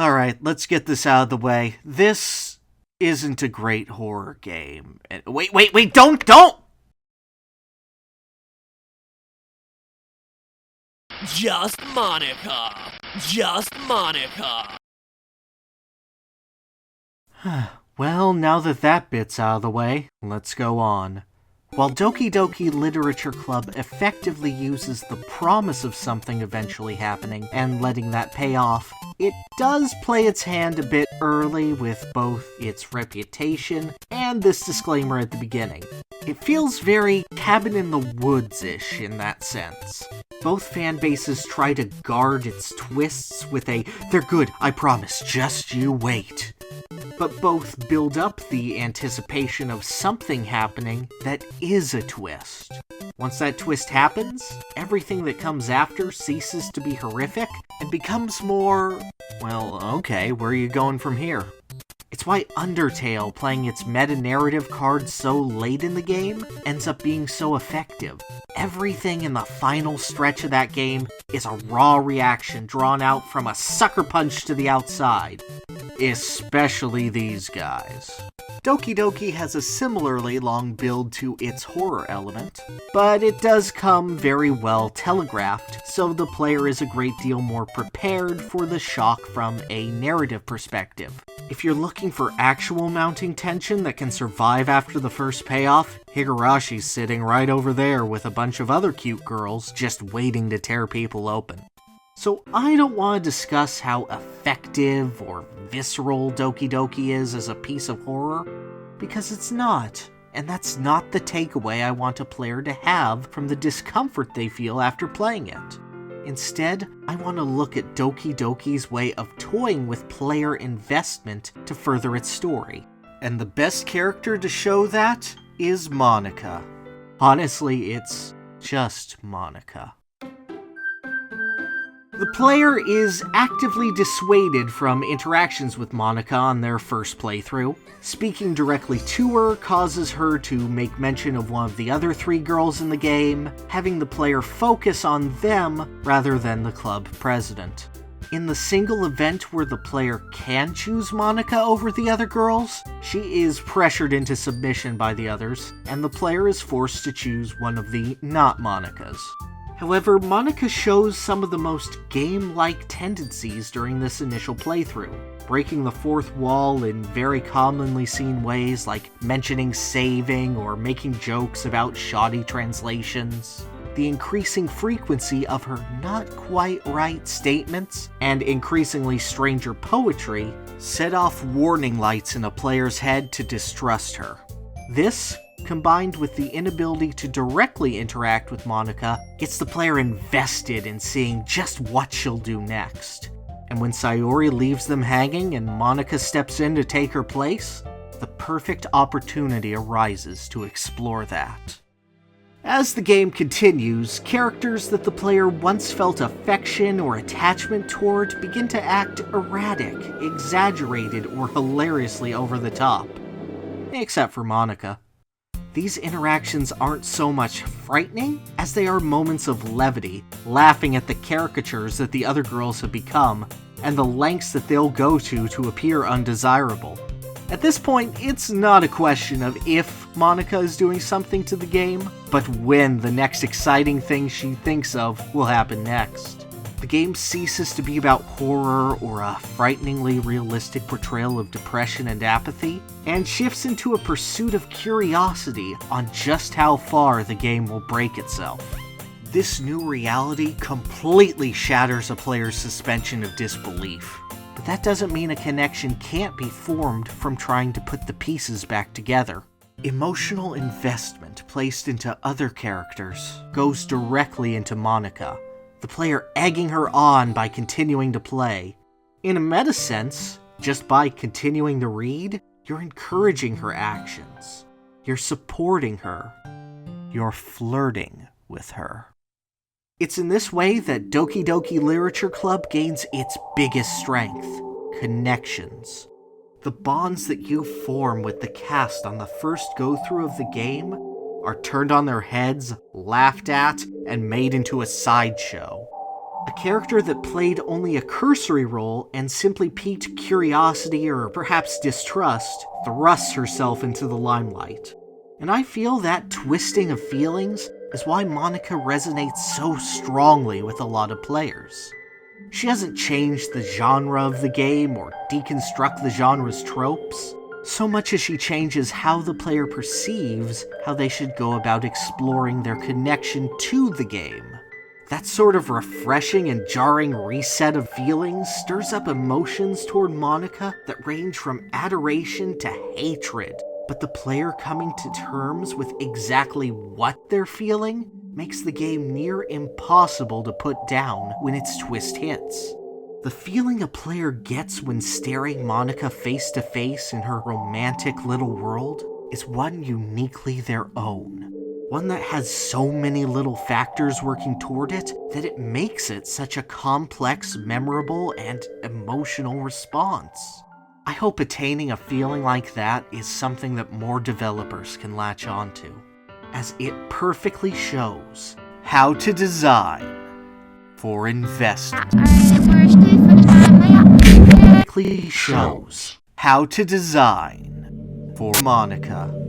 Alright, let's get this out of the way. This isn't a great horror game. Wait, don't! Just Monika. Just Monika. Well, now that bit's out of the way, let's go on. While Doki Doki Literature Club effectively uses the promise of something eventually happening and letting that pay off, it does play its hand a bit early with both its reputation and this disclaimer at the beginning. It feels very Cabin in the Woods-ish in that sense. Both fan bases try to guard its twists with a "they're good, I promise, just you wait." But both build up the anticipation of something happening that is a twist. Once that twist happens, everything that comes after ceases to be horrific and becomes more, well, okay, where are you going from here? It's why Undertale, playing its meta-narrative card so late in the game, ends up being so effective. Everything in the final stretch of that game is a raw reaction drawn out from a sucker punch to the outside. Especially these guys. Doki Doki has a similarly long build to its horror element, but it does come very well telegraphed, so the player is a great deal more prepared for the shock from a narrative perspective. If you're looking for actual mounting tension that can survive after the first payoff, Higurashi's sitting right over there with a bunch of other cute girls just waiting to tear people open. So I don't want to discuss how effective or visceral Doki Doki is as a piece of horror, because it's not, and that's not the takeaway I want a player to have from the discomfort they feel after playing it. Instead, I want to look at Doki Doki's way of toying with player investment to further its story. And the best character to show that is Monika. Honestly, it's just Monika. The player is actively dissuaded from interactions with Monika on their first playthrough. Speaking directly to her causes her to make mention of one of the other 3 girls in the game, having the player focus on them rather than the club president. In the single event where the player can choose Monika over the other girls, she is pressured into submission by the others, and the player is forced to choose one of the not Monikas. However, Monika shows some of the most game-like tendencies during this initial playthrough, breaking the fourth wall in very commonly seen ways like mentioning saving or making jokes about shoddy translations. The increasing frequency of her not quite right statements and increasingly stranger poetry set off warning lights in a player's head to distrust her. This, combined with the inability to directly interact with Monika, gets the player invested in seeing just what she'll do next. And when Sayori leaves them hanging and Monika steps in to take her place, the perfect opportunity arises to explore that. As the game continues, characters that the player once felt affection or attachment toward begin to act erratic, exaggerated, or hilariously over the top. Except for Monika. These interactions aren't so much frightening as they are moments of levity, laughing at the caricatures that the other girls have become, and the lengths that they'll go to appear undesirable. At this point, it's not a question of if Monika is doing something to the game, but when the next exciting thing she thinks of will happen next. The game ceases to be about horror or a frighteningly realistic portrayal of depression and apathy, and shifts into a pursuit of curiosity on just how far the game will break itself. This new reality completely shatters a player's suspension of disbelief, but that doesn't mean a connection can't be formed from trying to put the pieces back together. Emotional investment placed into other characters goes directly into Monika, the player egging her on by continuing to play. In a meta sense, just by continuing to read, you're encouraging her actions. You're supporting her. You're flirting with her. It's in this way that Doki Doki Literature Club gains its biggest strength: connections. The bonds that you form with the cast on the first go-through of the game are turned on their heads, laughed at, and made into a sideshow. A character that played only a cursory role and simply piqued curiosity or perhaps distrust thrusts herself into the limelight. And I feel that twisting of feelings is why Monika resonates so strongly with a lot of players. She hasn't changed the genre of the game or deconstruct the genre's tropes, so much as she changes how the player perceives how they should go about exploring their connection to the game. That sort of refreshing and jarring reset of feelings stirs up emotions toward Monika that range from adoration to hatred, but the player coming to terms with exactly what they're feeling makes the game near impossible to put down when its twist hits. The feeling a player gets when staring Monika face to face in her romantic little world is one uniquely their own. One that has so many little factors working toward it that it makes it such a complex, memorable, and emotional response. I hope attaining a feeling like that is something that more developers can latch onto, as it perfectly shows how to design for investors. Perfectly shows how to design for Monika.